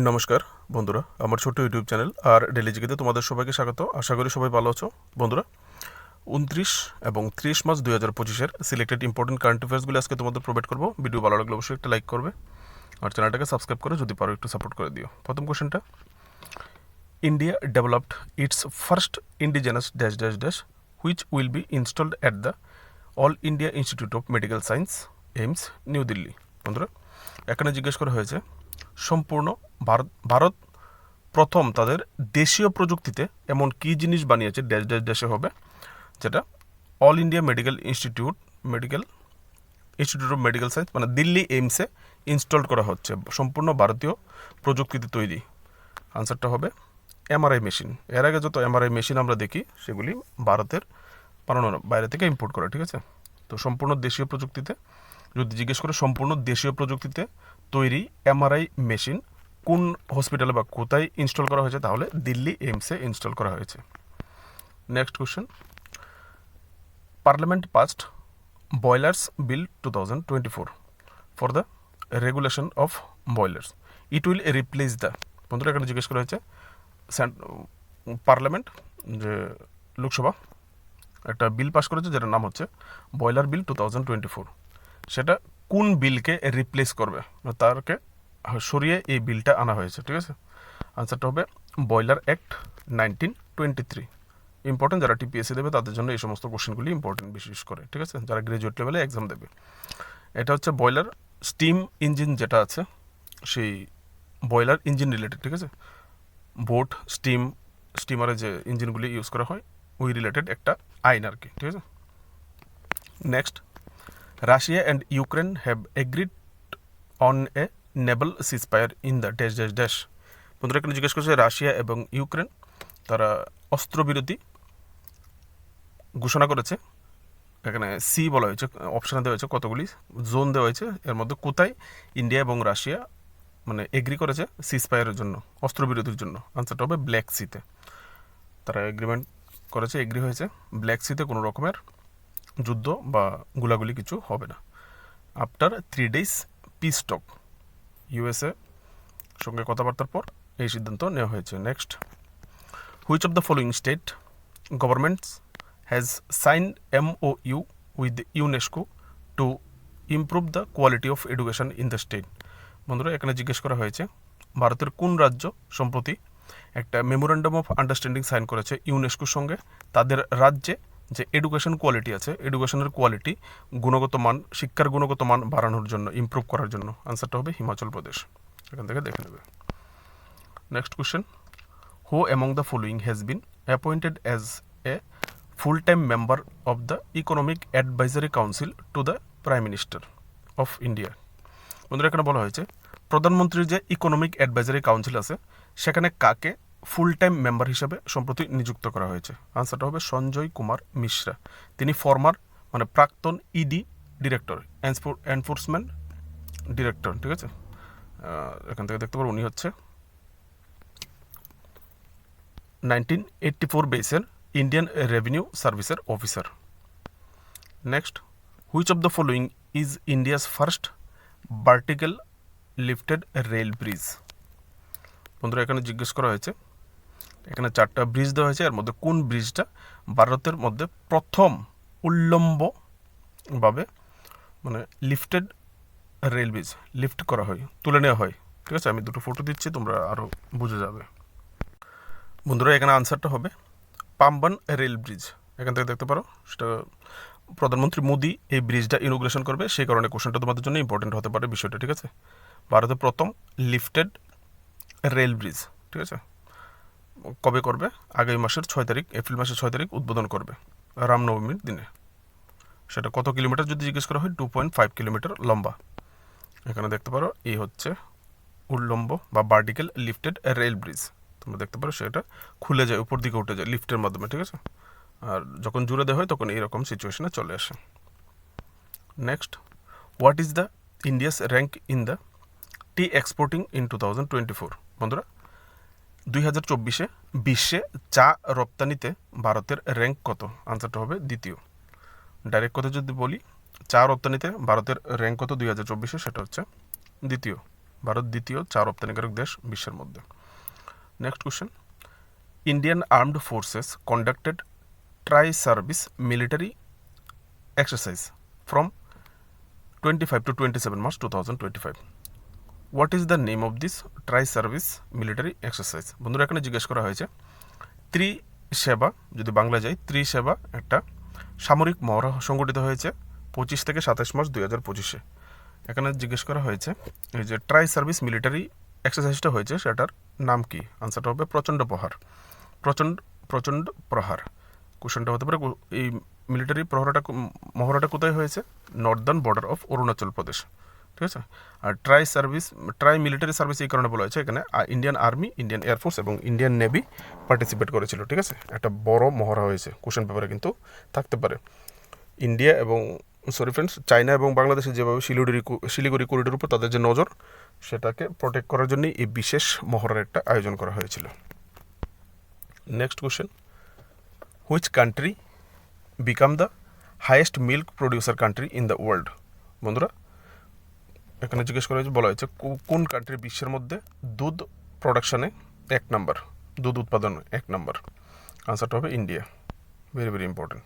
নমস্কার বন্ধুরা, আমার ছোট্ট ইউটিউব চ্যানেল আর ডেলি জিকেতে তোমাদের সবাইকে স্বাগত। আশা করি সবাই ভালো আছো। বন্ধুরা, 29 এবং 30 মার্চ 2025-এর সিলেক্টেড ইম্পর্টেন্ট কারেন্ট অ্যাফেয়ার্সগুলি আজকে তোমাদের প্রোভাইড করবো। ভিডিও ভালো লাগলে অবশ্যই একটা লাইক করবে আর চ্যানেলটাকে সাবস্ক্রাইব করে যদি পারো একটু সাপোর্ট করে দিও। প্রথম কোশ্চেনটা, India developed its first indigenous dash dash dash which will be installed at the All India Institute of Medical Science, AIIMS, New Delhi. বন্ধুরা, এখানে জিজ্ঞেস করা হয়েছে সম্পূর্ণ ভারত প্রথম তাদের দেশীয় প্রযুক্তিতে এমন কী জিনিস বানিয়েছে ড্যাশ ড্যাশ ড্যাশে হবে, যেটা all India Institute of Medical science মানে দিল্লি এইমসে ইনস্টল করা হচ্ছে, সম্পূর্ণ ভারতীয় প্রযুক্তিতে তৈরি। আনসারটা হবে এমআরআই মেশিন। এর আগে যত এমআরআই মেশিন আমরা দেখি সেগুলি ভারতের বানানো, বাইরে থেকে ইম্পোর্ট করা, ঠিক আছে। তো সম্পূর্ণ দেশীয় প্রযুক্তিতে, যদি জিজ্ঞেস করে সম্পূর্ণ দেশীয় প্রযুক্তিতে তৈরি এমআরআই মেশিন কোন হসপিটালে বা কোথায় ইনস্টল করা হয়েছে, তাহলে দিল্লি এইমসে ইনস্টল করা হয়েছে। Next question, parliament past boilers bill 2024 for the regulation of boilers, it will replace the. বন্ধুরা, এখানে জিজ্ঞেস করা হয়েছে পার্লামেন্ট যে লোকসভা একটা বিল পাস করেছে যেটার নাম হচ্ছে বয়লার বিল 2024, সেটা কোন বিলকে রিপ্লেস করবে, তারকে সরিয়ে এই বিলটা আনা হয়েছে, ঠিক আছে। আনসারটা হবে বয়লার অ্যাক্ট 1923। ইম্পর্টেন্ট, যারা টিপিএসসি দেবে তাদের জন্য এই সমস্ত কোশ্চেনগুলি ইম্পর্টেন্ট বিশেষ করে, ঠিক আছে, যারা গ্রাজুয়েট লেভেলে এক্সাম দেবে। এটা হচ্ছে বয়লার স্টিম ইঞ্জিন যেটা আছে, সেই বয়লার ইঞ্জিন রিলেটেড, ঠিক আছে। বোট স্টিমারে যে ইঞ্জিনগুলি ইউজ করা হয় ওই রিলেটেড একটা আইন আর কি, ঠিক আছে। Next, Russia and Ukraine have agreed on a Naval ceasefire in the dash dash dash. বন্ধুরা, এখানে জিজ্ঞেস করছে রাশিয়া এবং ইউক্রেন তারা অস্ত্রবিরতি ঘোষণা করেছে। এখানে সি বলা হয়েছে, অপশানে দেওয়া হয়েছে কতগুলি জোন দেওয়া হয়েছে, এর মধ্যে কোথায় ইন্ডিয়া এবং রাশিয়া মানে এগ্রি করেছে সিজফায়ারের জন্য, অস্ত্রবিরতির জন্য। আনসারটা হবে ব্ল্যাক সিতে। তারা এগ্রিমেন্ট করেছে, এগ্রি হয়েছে ব্ল্যাক সিতে কোনো রকমের যুদ্ধ বা গুলাগুলি কিছু হবে না। After 3 days peace talk, USA সঙ্গে কথাবার্তার পর এই সিদ্ধান্ত নেওয়া হয়েছে। Next, which of the following state governments has signed MOU with UNESCO to improve the quality of education in the state. বন্ধুরা, এখানে জিজ্ঞেস করা হয়েছে ভারতের কোন রাজ্য সম্প্রতি একটা মেমোরেন্ডাম অফ আন্ডারস্ট্যান্ডিং সাইন করেছে ইউনেস্কোর সঙ্গে, তাদের রাজ্যে যে এডুকেশন কোয়ালিটি আছে, এডুকেশনের কোয়ালিটি, গুণগত মান, শিক্ষার গুণগত মান বাড়ানোর জন্য, ইমপ্রুভ করার জন্য। আনসারটা হবে হিমাচল প্রদেশ। এখান থেকে দেখে নেবে। Next question, who among the following has been appointed as a full time member of the economic advisory council to the prime minister of India. বন্ধুরা, এখানে বলা হয়েছে প্রধানমন্ত্রীর যে ইকোনমিক অ্যাডভাইজারি কাউন্সিল আছে সেখানে কাকে ফুল টাইম মেম্বার হিসাবে সম্প্রতি নিযুক্ত করা হয়েছে। আনসারটা হবে সঞ্জয় কুমার মিশ্রা। তিনি ফর্মার মানে প্রাক্তন ইডি ডিরেক্টর, এনফোর্সমেন্ট ডিরেক্টর, ঠিক আছে। এখান থেকে দেখতে পারো উনি হচ্ছে 1984 বেসের ইন্ডিয়ান রেভিনিউ সার্ভিসের officer. Next, which of the following is India's first vertical lifted rail bridge. বন্ধুরা, এখানে জিজ্ঞেস করা হয়েছে, এখানে 4টা ব্রিজ দেওয়া হয়েছে, এর মধ্যে কোন ব্রিজটা ভারতের মধ্যে প্রথম উল্লম্বভাবে মানে লিফটেড রেল ব্রিজ, লিফট করা হয়, তুলে নেওয়া হয়, ঠিক আছে। আমি দুটো ফটো দিচ্ছি, তোমরা আরও বুঝে যাবে। বন্ধুরা, এখানে আনসারটা হবে পাম্বান রেল ব্রিজ। এখান থেকে দেখতে পারো সেটা প্রধানমন্ত্রী মোদি এই ব্রিজটা ইনোগ্রেশন করবে, সেই কারণে কোশ্চেনটা তোমাদের জন্য ইম্পর্টেন্ট হতে পারে বিষয়টা, ঠিক আছে। ভারতের প্রথম লিফটেড রেল ব্রিজ, ঠিক আছে, কবে করবে? আগামী মাসের 6 তারিখ, এপ্রিল মাসের 6 তারিখ উদ্বোধন করবে রামনবমীর দিনে। সেটা কত কিলোমিটার যদি জিজ্ঞেস করা হয়, 2.5 কিলোমিটার লম্বা। এখানে দেখতে পারো এই হচ্ছে উল্লম্ব বা ভার্টিক্যাল লিফটেড রেল ব্রিজ। তোমরা দেখতে পারো সেটা খুলে যায়, উপর দিকে উঠে যায় লিফটের মাধ্যমে, ঠিক আছে। আর যখন জুড়ে দেওয়া হয় তখন এইরকম সিচুয়েশনে চলে আসে। Next, what is the India's rank in the T exporting in 2024। বন্ধুরা, 2024-এ বিশ্বে চা রপ্তানিতে ভারতের র্যাঙ্ক কত? আনসারটা হবে দ্বিতীয়। ডাইরেক্ট কথা যদি বলি, চা রপ্তানিতে ভারতের র্যাঙ্ক কত 2024-এ, সেটা হচ্ছে দ্বিতীয় ভারত দ্বিতীয় চা রপ্তানিকারক দেশ বিশ্বের মধ্যে। Next question, Indian armed forces conducted try service military exercise from 25 to 27 March 2025. What is the name of this try service military exercise? বন্ধুরা এখানে জিজ্ঞেস করা হয়েছে ত্রিসেবা, যদি বাংলা যাই ত্রিসেবা একটা সামরিক মহড়া সংগঠিত হয়েছে 25 থেকে 27 মার্চ 2025-এ। এখানে জিজ্ঞেস করা হয়েছে এই যে ট্রাই সার্ভিস মিলিটারি এক্সারসাইজটা হয়েছে সেটার নাম কি? আনসারটা হবে প্রচণ্ড প্রহার। প্রচণ্ড প্রহার কোশ্চেনটা হতে পারে এই মিলিটারি মহড়াটা কোথায় হয়েছে? Northern border of Arunachal Pradesh, ঠিক আছে। আর ট্রাই মিলিটারি সার্ভিস এই কারণে বলা হয়েছে এখানে ইন্ডিয়ান আর্মি, ইন্ডিয়ান এয়ারফোর্স এবং ইন্ডিয়ান নেভি পার্টিসিপেট করেছিল, ঠিক আছে। একটা বড় মহড়া হয়েছে, কোশ্চেন পেপারে কিন্তু থাকতে পারে। ইন্ডিয়া এবং চায়না এবং বাংলাদেশে যেভাবে শিলিগুড়ি করিডোর উপর তাদের যে নজর, সেটাকে প্রোটেক্ট করার জন্যই এই বিশেষ মহড়ার একটা আয়োজন করা হয়েছিল। Next question, which country become the highest milk producer country in the world? বন্ধুরা এখানে জিজ্ঞেস করা হয়েছে, বলা হয়েছে কোন কান্ট্রি বিশ্বের মধ্যে দুধ প্রোডাকশানে 1 নম্বর, দুধ উৎপাদন 1 নম্বর? আনসারটা হবে ইন্ডিয়া। ভেরি ভেরি ইম্পর্টেন্ট,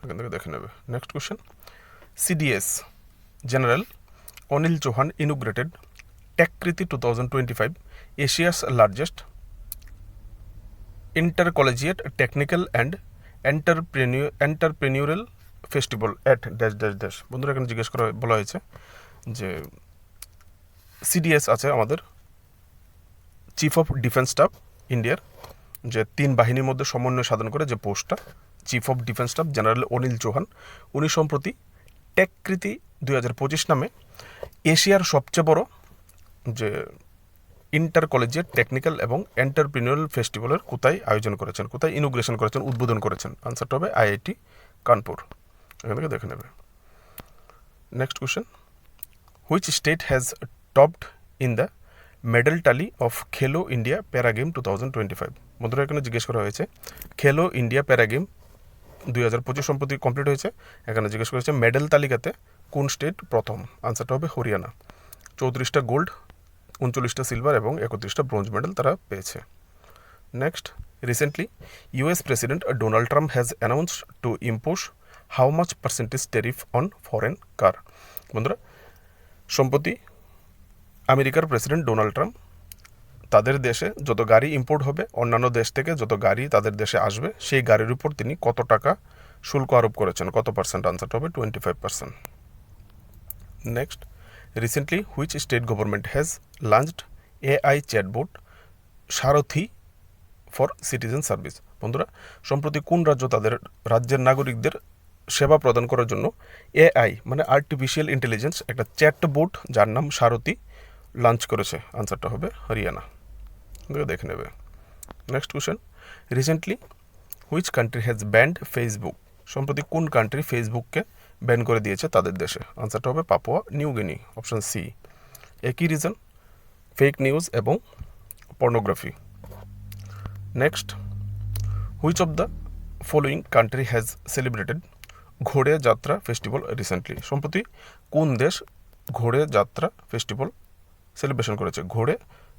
এখান থেকে দেখে নেবে। Next question, CDS general Anil Chauhan inaugurated Techkriti 2025 Asia's largest intercollegiate technical and entrepreneurial festival at dash dash dash. বন্ধুরা এখানে জিজ্ঞেস করা বলা হয়েছে যে সিডিএস আছে আমাদের চিফ অফ ডিফেন্স স্টাফ ইন্ডিয়ার, যে 3 বাহিনীর মধ্যে সমন্বয় সাধন করে যে পোস্টটা, chief of defence staff general Anil Chauhan, উনি সম্প্রতি টেককৃতি 2025 নামে এশিয়ার সবচেয়ে বড় যে ইন্টার কলেজিয়েট টেকনিক্যাল এবং এন্টারপ্রিনিউরাল ফেস্টিভ্যালের কোথায় আয়োজন করেছেন, কোথায় ইনোগ্রেশন করেছেন, উদ্বোধন করেছেন? আনসারটা হবে আইআইটি কানপুর। এখান থেকে দেখে নেবে। Next question, which state has topped in the medal টালি অফ খেলো ইন্ডিয়া প্যারা গেম 2025? বন্ধুরা এখানে জিজ্ঞেস করা হয়েছে খেলো ইন্ডিয়া প্যারা গেম 2025 সম্প্রতি কমপ্লিট হয়েছে, এখানে জিজ্ঞেস করেছে মেডেল তালিকাতে কোন স্টেট প্রথম? আনসারটা হবে হরিয়ানা। 34টা গোল্ড, 39টা সিলভার এবং 31টা ব্রোঞ্জ মেডেল তারা পেয়েছে। Next, recently US president Donald Trump has announced to impose how much percentage tariff on foreign car? বন্ধুরা সম্প্রতি আমেরিকার প্রেসিডেন্ট ডোনাল্ড ট্রাম্প তাদের দেশে যত গাড়ি ইম্পোর্ট হবে, অন্যান্য দেশ থেকে যত গাড়ি তাদের দেশে আসবে, সেই গাড়ির উপর তিনি কত টাকা শুল্ক আরোপ করেছেন, কত পার্সেন্ট? আনসারটা হবে 25%। Next, recently which state government has launched AI chatbot Sarathi for citizen service? বন্ধুরা সম্প্রতি কোন রাজ্য তাদের রাজ্যের নাগরিকদের সেবা প্রদান করার জন্য এআই মানে আর্টিফিশিয়াল ইন্টেলিজেন্স একটা চ্যাটবোট যার নাম সারথি লঞ্চ করেছে? আনসারটা হবে হরিয়ানা। দেখে নেবে। Next question, recently which country has band Facebook? সম্প্রতি কোন কান্ট্রি ফেসবুককে ব্যান করে দিয়েছে তাদের দেশে? আনসারটা হবে Papua New Guinea, option C. একই রিজন, ফেক নিউজ এবং pornography. Next, which of the following country has celebrated Ghode Jatra festival recently? সম্প্রতি কোন দেশ ঘোড়ে যাত্রা ফেস্টিভ্যাল সেলিব্রেশন করেছে? ঘোড়ে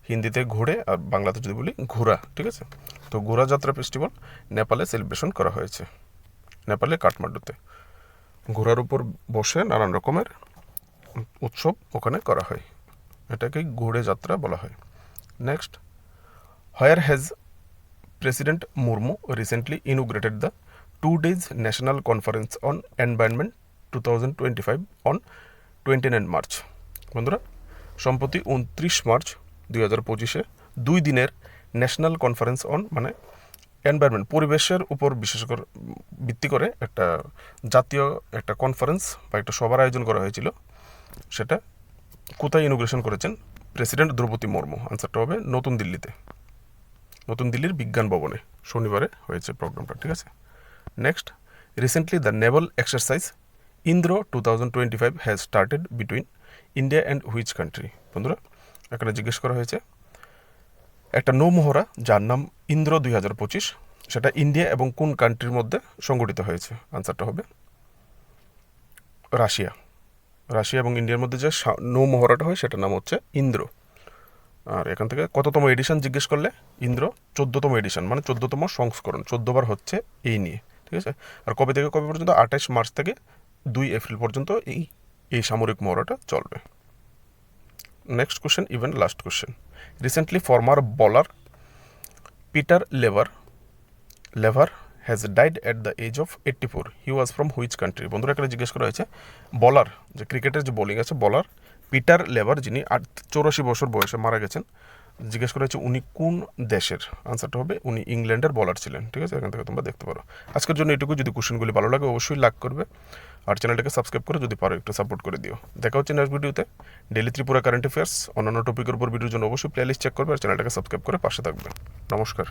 হিন্দিতে ঘোড়ে আর বাংলাতে যদি বলি ঘোড়া, ঠিক আছে। তো ঘোড়া যাত্রা ফেস্টিভ্যাল নেপালে সেলিব্রেশন করা হয়েছে, নেপালে কাঠমান্ডুতে। ঘোড়ার উপর বসে নানান রকমের উৎসব ওখানে করা হয়, এটাকে ঘোড়ে যাত্রা বলা হয়। Next, where has president Murmu recently ইনোগ্রেটেড the 2 days national conference on environment 2025 on 29 March? বন্ধুরা সম্প্রতি 29 মার্চ 2025-এ 2 দিনের ন্যাশনাল কনফারেন্স অন মানে এনভায়রনমেন্ট পরিবেশের উপর বিশেষ করে ভিত্তি করে একটা জাতীয় একটা কনফারেন্স বা একটা সভার আয়োজন করা হয়েছিল। সেটা কোথায় ইনোগ্রেশন করেছেন প্রেসিডেন্ট দ্রৌপদী মুর্মু? আনসারটা হবে নতুন দিল্লিতে, নতুন দিল্লির বিজ্ঞান ভবনে শনিবারে হয়েছে প্রোগ্রামটা, ঠিক আছে। Next, recently the Naval exercise Indra 2025 has started between India and which country? বন্ধুরা এখানে জিজ্ঞেস করা হয়েছে একটা নৌমহড়া যার নাম ইন্দ্র 2025, সেটা ইন্ডিয়া এবং কোন কান্ট্রির মধ্যে সংগঠিত হয়েছে? আনসারটা হবে রাশিয়া। রাশিয়া এবং ইন্ডিয়ার মধ্যে যে নৌমহড়াটা হয় সেটার নাম হচ্ছে ইন্দ্র। আর এখান থেকে কততম এডিশন জিজ্ঞেস করলে ইন্দ্র 14তম এডিশন, মানে 14তম সংস্করণ, 14 বার হচ্ছে এই নিয়ে, ঠিক আছে। আর কবে থেকে কবে পর্যন্ত? 28 মার্চ থেকে 2 এপ্রিল পর্যন্ত এই সামরিক মহড়াটা চলবে। Next question, even last question. Recently former bowler Peter Lever has died at the age of 84। He was from which country? বন্ধুরা এখানে জিজ্ঞেস করা হয়েছে বলার, যে ক্রিকেটের যে বোলিং আছে বলার পিটার লেভার, যিনি 84 বছর বয়সে মারা গেছেন, জিজ্ঞেস করা হয়েছে উনি কোন দেশের। আনসারটা হবে উনি ইংল্যান্ডের বলার ছিলেন, ঠিক আছে। এখান থেকে তোমরা দেখতে পারো। আজকের জন্য এটুকু। যদি কোশ্চেনগুলি ভালো লাগে অবশ্যই লাইক করবে, আর চ্যানেলটাকে সাবস্ক্রাইব করে যদি পারো একটু সাপোর্ট করে দিও। দেখা হচ্ছে নেক্সট ভিডিওতে। ডেলি ত্রিপুরা কারেন্ট অ্যাফেয়ার্স অন্যান্য টপিকের উপর ভিডিওর জন্য অবশ্যই প্লেলিস্ট চেক করবে আর চ্যানেলটাকে সাবস্ক্রাইব করে পাশে থাকবে। নমস্কার।